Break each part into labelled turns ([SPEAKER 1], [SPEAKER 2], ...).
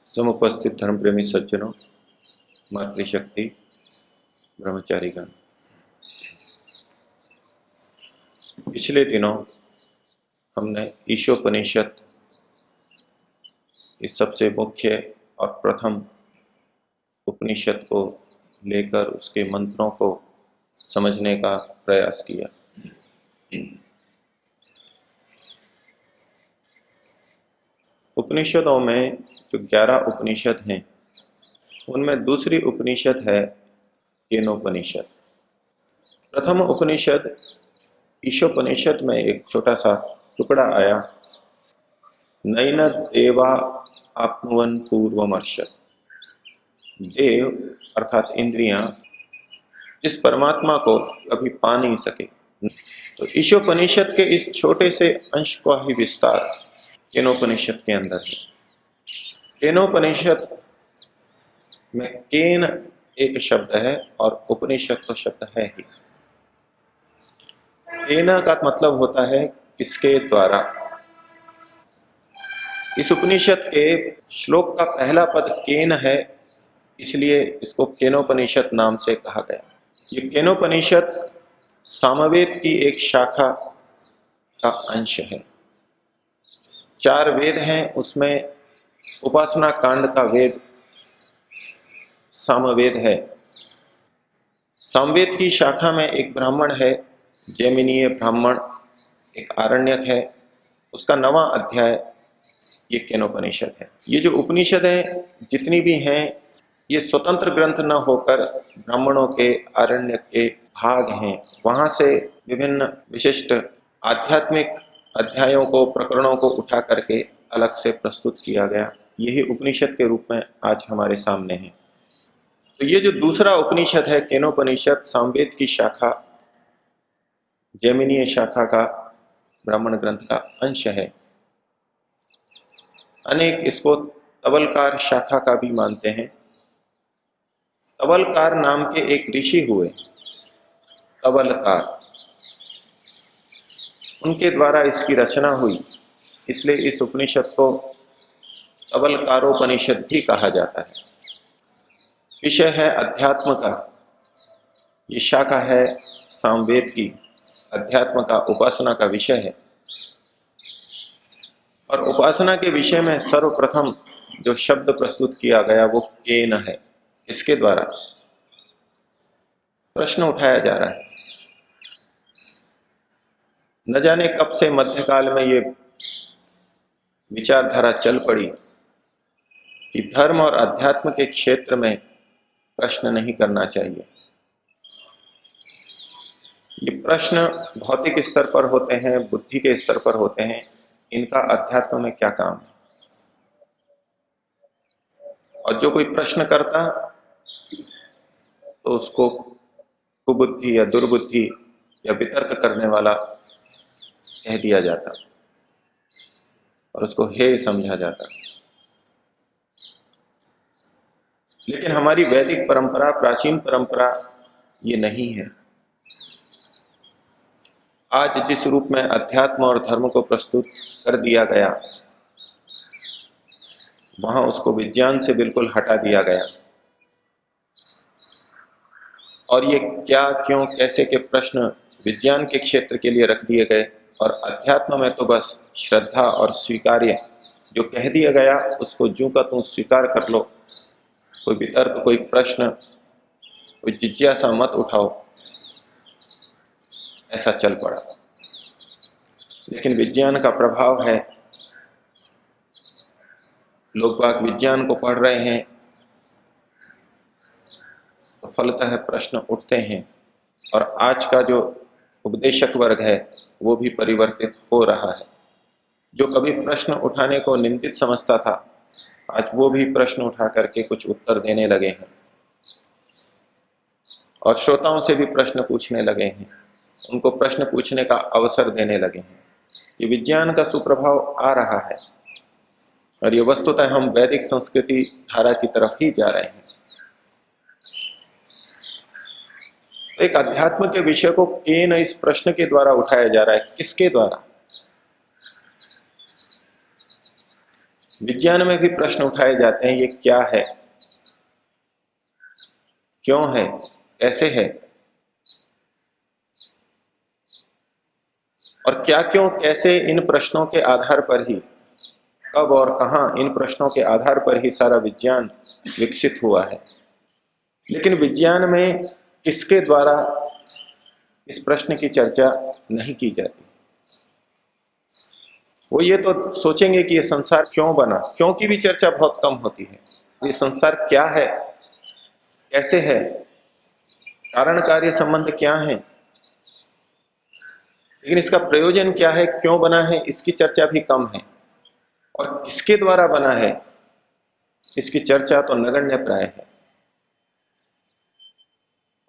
[SPEAKER 1] समुपस्थित धर्म प्रेमी सज्जनों, मातृशक्ति, ब्रह्मचारीगण, पिछले दिनों हमने ईशोपनिषद इस सबसे मुख्य और प्रथम उपनिषद को लेकर उसके मंत्रों को समझने का प्रयास किया। उपनिषदों में जो 11 उपनिषद हैं, उनमें दूसरी उपनिषद है केनोपनिषद। प्रथम उपनिषद ईशोपनिषद में एक छोटा सा टुकड़ा आया, नैन देवा आप्नुवन पूर्वमर्शत्। देव अर्थात इंद्रियां इस परमात्मा को कभी पा नहीं सके। तो ईशोपनिषद के इस छोटे से अंश का ही विस्तार केनोपनिषद के अंदर है। केनोपनिषद में केन एक शब्द है और उपनिषद तो शब्द है ही। केन का मतलब होता है किसके द्वारा। इस उपनिषद के श्लोक का पहला पद केन है, इसलिए इसको केनोपनिषद नाम से कहा गया। ये केनोपनिषद सामवेद की एक शाखा का अंश है। 4 वेद हैं, उसमें उपासना कांड का वेद सामवेद है। सामवेद की शाखा में एक ब्राह्मण है, जैमिनीय ब्राह्मण, एक आरण्यक है, उसका 9वां अध्याय ये केनोपनिषद है। ये जो उपनिषद है जितनी भी हैं, ये स्वतंत्र ग्रंथ न होकर ब्राह्मणों के, आरण्यक के भाग हैं। वहां से विभिन्न विशिष्ट आध्यात्मिक अध्यायों को, प्रकरणों को उठा करके अलग से प्रस्तुत किया गया। यही उपनिषद के रूप में आज हमारे सामने है। तो ये जो दूसरा उपनिषद है केनोपनिषद, सामवेद की शाखा, जैमिनीय शाखा का ब्राह्मण ग्रंथ का अंश है। अनेक इसको तवलकार शाखा का भी मानते हैं। तवलकार नाम के एक ऋषि हुए, तवलकार, उनके द्वारा इसकी रचना हुई, इसलिए इस उपनिषद को तवलकारोपनिषद भी कहा जाता है। विषय है अध्यात्म का, ये शाखा है सामवेद की, अध्यात्म का, उपासना का विषय है। और उपासना के विषय में सर्वप्रथम जो शब्द प्रस्तुत किया गया वो केन है। इसके द्वारा प्रश्न उठाया जा रहा है। न जाने कब से मध्यकाल में ये विचारधारा चल पड़ी कि धर्म और अध्यात्म के क्षेत्र में प्रश्न नहीं करना चाहिए। ये प्रश्न भौतिक स्तर पर होते हैं, बुद्धि के स्तर पर होते हैं, इनका अध्यात्म में क्या काम है। और जो कोई प्रश्न करता तो उसको कुबुद्धि या दुर्बुद्धि या वितर्क करने वाला कह दिया जाता और उसको हे समझा जाता। लेकिन हमारी वैदिक परंपरा, प्राचीन परंपरा ये नहीं है। आज जिस रूप में अध्यात्म और धर्म को प्रस्तुत कर दिया गया, वहां उसको विज्ञान से बिल्कुल हटा दिया गया और ये क्या क्यों कैसे के प्रश्न विज्ञान के क्षेत्र के लिए रख दिए गए और अध्यात्म में तो बस श्रद्धा और स्वीकार्य जो कह दिया गया उसको ज्यों का त्यों स्वीकार कर लो, कोई वितर्क, कोई प्रश्न, कोई जिज्ञासा मत उठाओ, ऐसा चल पड़ा। लेकिन विज्ञान का प्रभाव है, लोग बाग विज्ञान को पढ़ रहे हैं तो फलतः प्रश्न उठते हैं और आज का जो उपदेशक वर्ग है वो भी परिवर्तित हो रहा है। जो कभी प्रश्न उठाने को निंदित समझता था, आज वो भी प्रश्न उठा करके कुछ उत्तर देने लगे हैं और श्रोताओं से भी प्रश्न पूछने लगे हैं, उनको प्रश्न पूछने का अवसर देने लगे हैं। ये विज्ञान का सुप्रभाव आ रहा है और ये वस्तुतः हम वैदिक संस्कृति धारा की तरफ ही जा रहे हैं। तो एक अध्यात्म के विषय को केन इस प्रश्न के द्वारा उठाया जा रहा है, किसके द्वारा? विज्ञान में भी प्रश्न उठाए जाते हैं, ये क्या है, क्यों है, कैसे है, और क्या क्यों कैसे इन प्रश्नों के आधार पर ही, कब और कहां, इन प्रश्नों के आधार पर ही सारा विज्ञान विकसित हुआ है। लेकिन विज्ञान में किसके द्वारा इस प्रश्न की चर्चा नहीं की जाती। वो ये तो सोचेंगे कि ये संसार क्यों बना, क्यों की भी चर्चा बहुत कम होती है। ये संसार क्या है, कैसे है, कारण कार्य संबंध क्या है, लेकिन इसका प्रयोजन क्या है, क्यों बना है, इसकी चर्चा भी कम है। और किसके द्वारा बना है, इसकी चर्चा तो नगण्य प्राय है।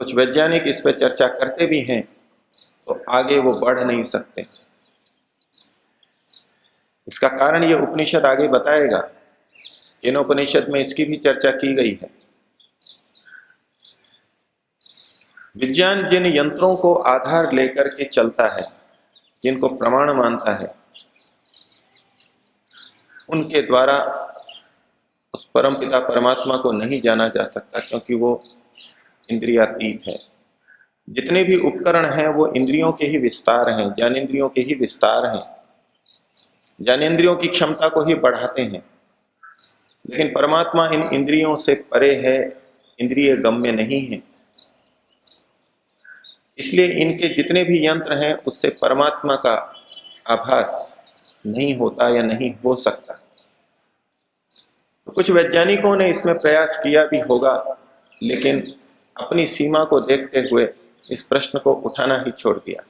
[SPEAKER 1] कुछ वैज्ञानिक इस पर चर्चा करते भी हैं तो आगे वो बढ़ नहीं सकते। इसका कारण ये उपनिषद आगे बताएगा। इन उपनिषद में इसकी भी चर्चा की गई है। विज्ञान जिन यंत्रों को आधार लेकर के चलता है, जिनको प्रमाण मानता है, उनके द्वारा उस परमपिता परमात्मा को नहीं जाना जा सकता, क्योंकि वो इंद्रियातीत है। जितने भी उपकरण हैं वो इंद्रियों के ही विस्तार हैं, ज्ञानेंद्रियों के ही विस्तार हैं, ज्ञानेंद्रियों की क्षमता को ही बढ़ाते हैं। लेकिन परमात्मा इन इंद्रियों से परे है, इंद्रिय गम्य नहीं है। इसलिए इनके जितने भी यंत्र हैं उससे परमात्मा का आभास नहीं होता या नहीं हो सकता। तो कुछ वैज्ञानिकों ने इसमें प्रयास किया भी होगा, लेकिन अपनी सीमा को देखते हुए इस प्रश्न को उठाना ही छोड़ दिया।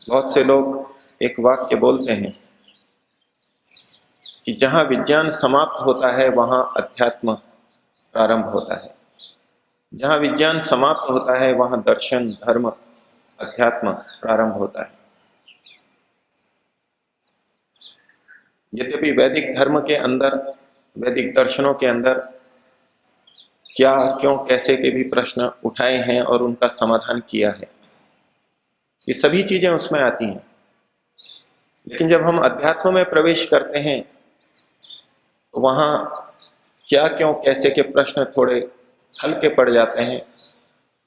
[SPEAKER 1] बहुत से लोग एक वाक्य बोलते हैं कि जहां विज्ञान समाप्त होता है वहां अध्यात्म प्रारंभ होता है, जहां विज्ञान समाप्त होता है वहां दर्शन, धर्म, अध्यात्म प्रारंभ होता है। यद्यपि वैदिक धर्म के अंदर, वैदिक दर्शनों के अंदर क्या क्यों कैसे के भी प्रश्न उठाए हैं और उनका समाधान किया है, ये सभी चीजें उसमें आती हैं। लेकिन जब हम अध्यात्म में प्रवेश करते हैं तो वहां क्या क्यों कैसे के प्रश्न थोड़े हल्के पड़ जाते हैं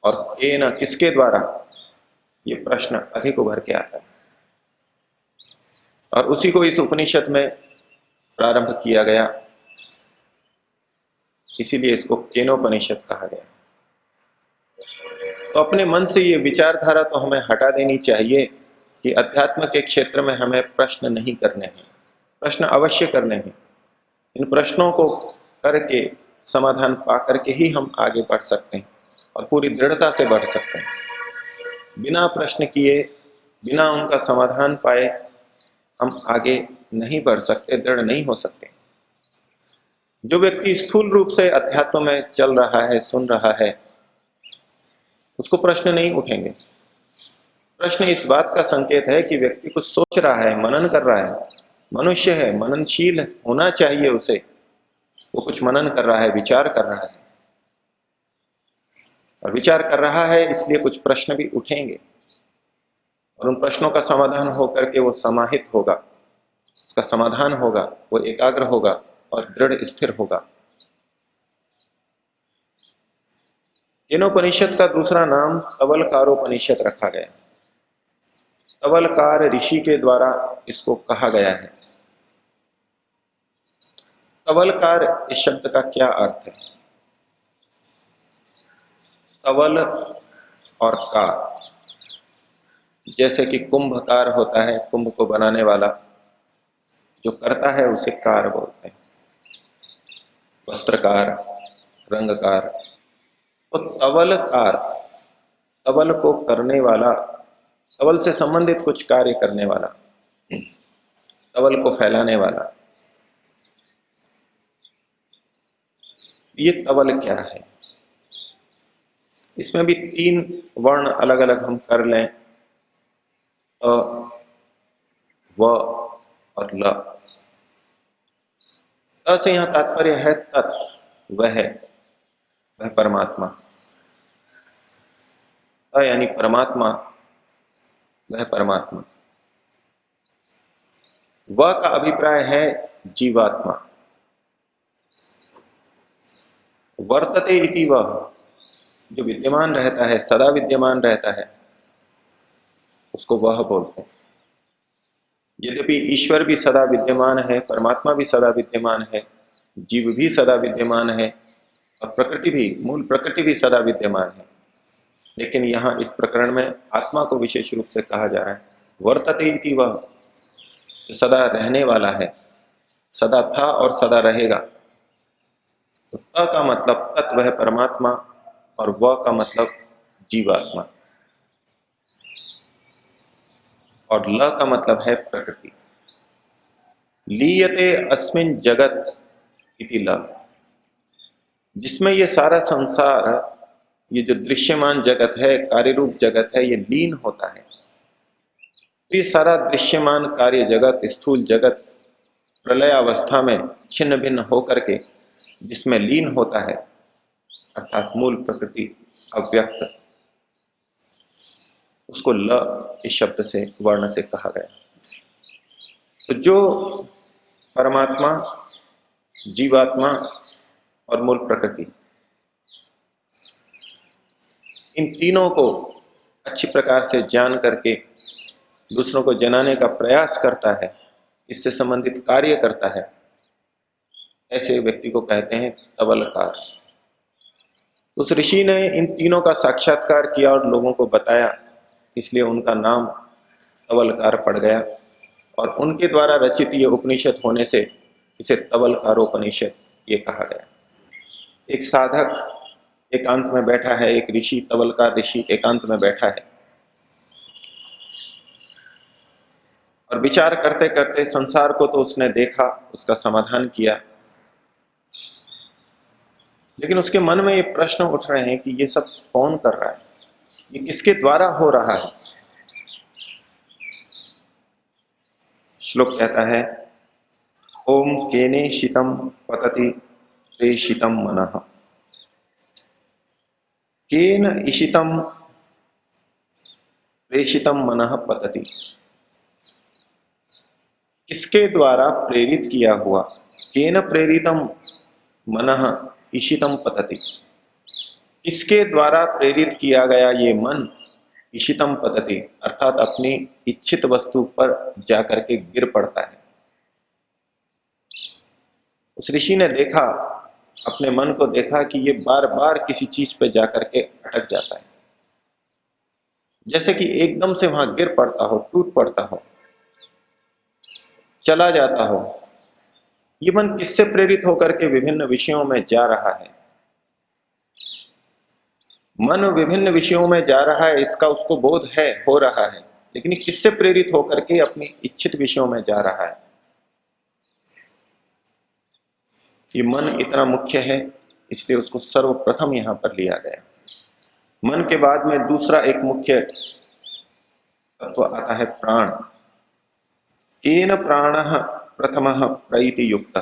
[SPEAKER 1] और ये न किसके द्वारा ये प्रश्न अधिक उभर के आता है। और उसी को इस उपनिषद में प्रारंभ किया गया, इसीलिए इसको केनोपनिषद कहा गया। तो अपने मन से ये विचारधारा तो हमें हटा देनी चाहिए कि अध्यात्म के क्षेत्र में हमें प्रश्न नहीं करने हैं। प्रश्न अवश्य करने हैं। इन प्रश्नों को करके समाधान पा करके ही हम आगे बढ़ सकते हैं और पूरी दृढ़ता से बढ़ सकते हैं। बिना प्रश्न किए, बिना उनका समाधान पाए हम आगे नहीं बढ़ सकते, दृढ़ नहीं हो सकते। जो व्यक्ति स्थूल रूप से अध्यात्म में चल रहा है, सुन रहा है, उसको प्रश्न नहीं उठेंगे। प्रश्न इस बात का संकेत है कि व्यक्ति कुछ सोच रहा है, मनन कर रहा है, मनुष्य है, मननशील होना चाहिए उसे, वो कुछ मनन कर रहा है, विचार कर रहा है। और विचार कर रहा है इसलिए कुछ प्रश्न भी उठेंगे। और उन प्रश्नों का समाधान होकर के वो समाहित होगा, उसका समाधान होगा, वो एकाग्र होगा और दृढ़ स्थिर होगा। केनोपनिषद का दूसरा नाम तवलकारोपनिषद रखा गया। तवलकार ऋषि के द्वारा इसको कहा गया है। तवलकार इस शब्द का क्या अर्थ है? तवल और कार, जैसे कि कुंभकार होता है, कुंभ को बनाने वाला जो करता है उसे कार बोलते हैं, वस्त्रकार, रंगकार। तो तवलकार, तवल को करने वाला, तवल से संबंधित कुछ कार्य करने वाला, तवल को फैलाने वाला, ये तवल क्या है? इसमें भी तीन वर्ण अलग अलग हम कर लें, अ, व और ल। त से यहां तात्पर्य है तत्, वह परमात्मा। त यानी परमात्मा, वह परमात्मा। व का अभिप्राय है जीवात्मा। वर्तते इति वह, जो विद्यमान रहता है, सदा विद्यमान रहता है, उसको वह बोलते हैं। यद्यपि ईश्वर भी सदा विद्यमान है, परमात्मा भी सदा विद्यमान है, जीव भी सदा विद्यमान है और प्रकृति भी, मूल प्रकृति भी सदा विद्यमान है, लेकिन यहां इस प्रकरण में आत्मा को विशेष रूप से कहा जा रहा है। वर्तते इति वह, जो सदा रहने वाला है, सदा था और सदा रहेगा। तो त का मतलब तत्, वह परमात्मा, और व का मतलब जीवात्मा, और ल का मतलब है प्रकृति। लीयते अस्मिन जगत इति ल, जिसमें ये सारा संसार, ये जो दृश्यमान जगत है, कार्यरूप जगत है, ये लीन होता है। तो ये सारा दृश्यमान कार्य जगत, स्थूल जगत प्रलय अवस्था में छिन्न भिन्न होकर के जिसमें लीन होता है, अर्थात मूल प्रकृति अव्यक्त, उसको ल इस शब्द से, वर्ण से कहा गया। तो जो परमात्मा, जीवात्मा और मूल प्रकृति, इन तीनों को अच्छी प्रकार से जान करके दूसरों को जनाने का प्रयास करता है, इससे संबंधित कार्य करता है, ऐसे व्यक्ति को कहते हैं तवलकार। उस ऋषि ने इन तीनों का साक्षात्कार किया और लोगों को बताया, इसलिए उनका नाम तवलकार पड़ गया। और उनके द्वारा रचित ये उपनिषद होने से इसे तवलकारोपनिषद ये कहा गया। एक साधक एकांत में बैठा है, एक ऋषि, तवलकार ऋषि एकांत में बैठा है और विचार करते करते संसार को तो उसने देखा, उसका समाधान किया, लेकिन उसके मन में ये प्रश्न उठ रहे हैं कि ये सब कौन कर रहा है, ये किसके द्वारा हो रहा है। श्लोक कहता है, ओम केने शीतम पतति प्रेषितम मनः। केन ईशितम प्रेषितम मनः पतति, किसके द्वारा प्रेरित किया हुआ, केन प्रेरितम मनः ईशितम पतति, किसके द्वारा प्रेरित किया गया ये मन, ईशितम पतति अर्थात अपनी इच्छित वस्तु पर जाकर के गिर पड़ता है। उस ऋषि ने देखा, अपने मन को देखा कि ये बार बार किसी चीज पे जाकर के अटक जाता है, जैसे कि एकदम से वहां गिर पड़ता हो, टूट पड़ता हो, चला जाता हो। ये मन किससे प्रेरित होकर के विभिन्न विषयों में जा रहा है? मन विभिन्न विषयों में जा रहा है, इसका उसको बोध है, हो रहा है, लेकिन ये किससे प्रेरित होकर के अपनी इच्छित विषयों में जा रहा है? ये मन इतना मुख्य है, इसलिए उसको सर्वप्रथम यहां पर लिया गया। मन के बाद में दूसरा एक मुख्य तत्व आता है प्राण। केन प्राणः प्रथमः प्रईति युक्त।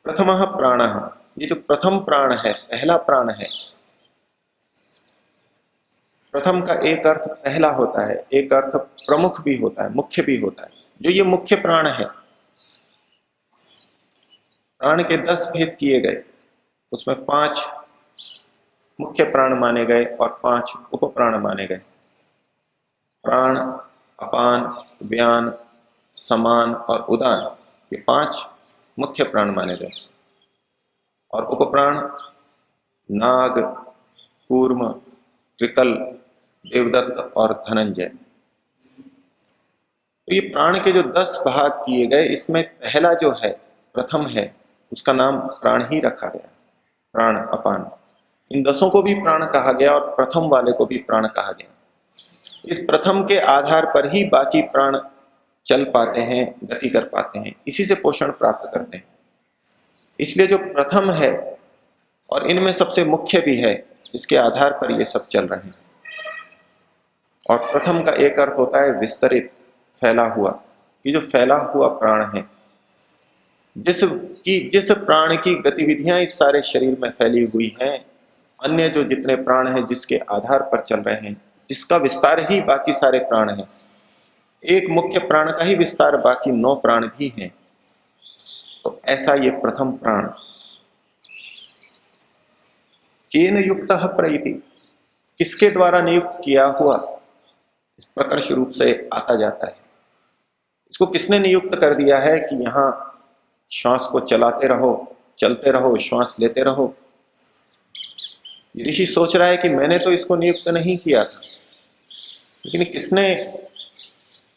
[SPEAKER 1] प्रथमः प्राणः, ये जो प्रथम प्राण है, पहला प्राण है, प्रथम का एक अर्थ पहला होता है, एक अर्थ प्रमुख भी होता है, मुख्य भी होता है। जो ये मुख्य प्राण है, प्राण के 10 भेद किए गए, उसमें 5 मुख्य प्राण माने गए और 5 उप प्राण माने गए। प्राण, अपान, व्यान, समान और उदान, ये 5 मुख्य प्राण माने गए। और उपप्राण नाग, कूर्म, त्रिकल, देवदत्त और धनंजय। तो ये प्राण के जो 10 भाग किए गए, इसमें पहला जो है, प्रथम है, उसका नाम प्राण ही रखा गया। प्राण, अपान, इन 10 को भी प्राण कहा गया और प्रथम वाले को भी प्राण कहा गया। इस प्रथम के आधार पर ही बाकी प्राण चल पाते हैं, गति कर पाते हैं, इसी से पोषण प्राप्त करते हैं। इसलिए जो प्रथम है और इनमें सबसे मुख्य भी है, इसके आधार पर ये सब चल रहे हैं। और प्रथम का एक अर्थ होता है विस्तरित, फैला हुआ। ये जो फैला हुआ प्राण है, जिस प्राण की गतिविधियां इस सारे शरीर में फैली हुई हैं, अन्य जो जितने प्राण हैं जिसके आधार पर चल रहे हैं, जिसका विस्तार ही बाकी सारे प्राण हैं, एक मुख्य प्राण का ही विस्तार बाकी 9 प्राण भी हैं। तो ऐसा ये प्रथम प्राण केन युक्त प्रइति, किसके द्वारा नियुक्त किया हुआ, इस प्रकर्ष रूप से आता जाता है। इसको किसने नियुक्त कर दिया है कि यहां श्वास को चलाते रहो, चलते रहो, श्वास लेते रहो। ऋषि सोच रहा है कि मैंने तो इसको नियुक्त नहीं किया था, लेकिन किसने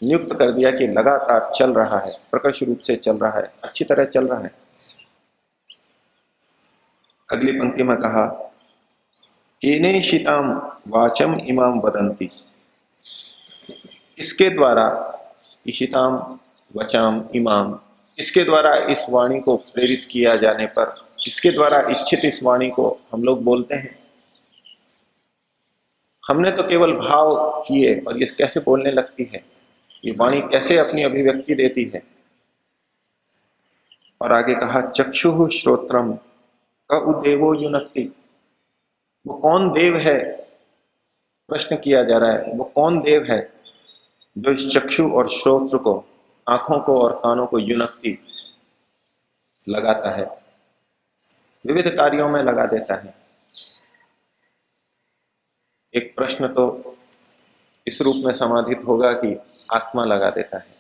[SPEAKER 1] नियुक्त कर दिया कि लगातार चल रहा है, प्रकर्ष रूप से चल रहा है, अच्छी तरह चल रहा है। अगली पंक्ति में कहा, केनेशिताम वाचम इमाम वदंती, इसके द्वारा, इशिताम वचाम इमाम, इसके द्वारा इस वाणी को प्रेरित किया जाने पर, इसके द्वारा इच्छित इस वाणी को हम लोग बोलते हैं। हमने तो केवल भाव किए और ये कैसे बोलने लगती है, ये वाणी कैसे अपनी अभिव्यक्ति देती है। और आगे कहा, चक्षु श्रोत्रम का उदेवो युनक्ति, वो कौन देव है, प्रश्न किया जा रहा है, वो कौन देव है जो इस चक्षु और श्रोत्र को, आंखों को और कानों को युनक्ति, लगाता है, विविध कार्यों में लगा देता है। एक प्रश्न तो इस रूप में समाधित होगा कि आत्मा लगा देता है।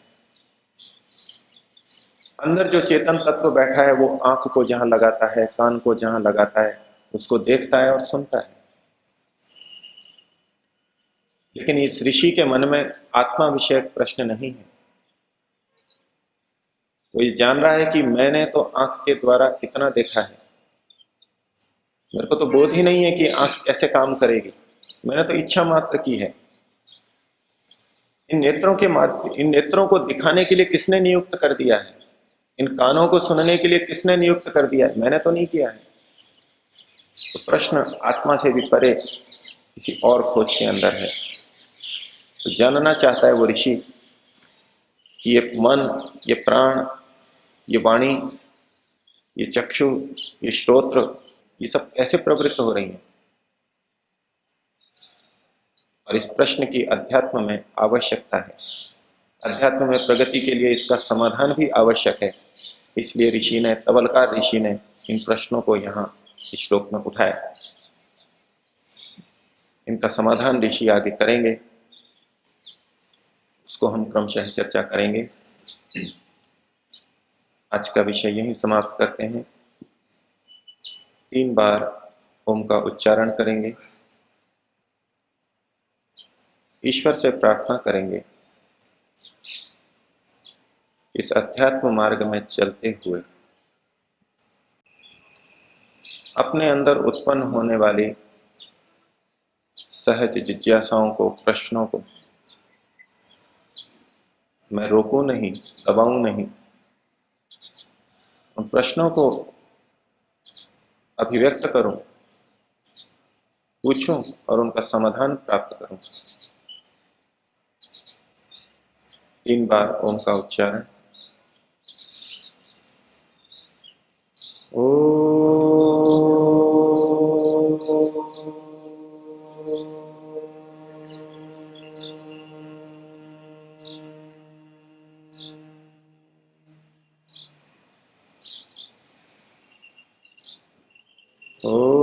[SPEAKER 1] अंदर जो चेतन तत्व बैठा है, वो आंख को जहां लगाता है, कान को जहां लगाता है, उसको देखता है और सुनता है। लेकिन इस ऋषि के मन में आत्मा विषयक प्रश्न नहीं है। वो ये जान रहा है कि मैंने तो आंख के द्वारा कितना देखा है, मेरे को तो बोध ही नहीं है कि आंख कैसे काम करेगी, मैंने तो इच्छा मात्र की है। इन नेत्रों को दिखाने के लिए किसने नियुक्त कर दिया है, इन कानों को सुनने के लिए किसने नियुक्त कर दिया है, मैंने तो नहीं किया है। तो प्रश्न आत्मा से भी परे किसी और खोज के अंदर है। तो जानना चाहता है वो ऋषि कि ये मन, ये प्राण, ये वाणी, ये चक्षु, ये श्रोत्र, ये सब कैसे प्रवृत्त हो रही हैं। और इस प्रश्न की अध्यात्म में आवश्यकता है। अध्यात्म में प्रगति के लिए इसका समाधान भी आवश्यक है। इसलिए ऋषि ने, तवलकार ऋषि ने इन प्रश्नों को यहां इस श्लोक में उठाया। इनका समाधान ऋषि आगे करेंगे, उसको हम क्रमशः चर्चा करेंगे। आज का विषय यहीं समाप्त करते हैं। 3 बार ओम का उच्चारण करेंगे, ईश्वर से प्रार्थना करेंगे इस अध्यात्म मार्ग में चलते हुए अपने अंदर उत्पन्न होने वाली सहज जिज्ञासाओं को, प्रश्नों को मैं रोकूं नहीं, दबाऊं नहीं, उन प्रश्नों को अभिव्यक्त करूं, पूछूं और उनका समाधान प्राप्त करूं। 3 बार ओम का उच्चारण। ओ ओ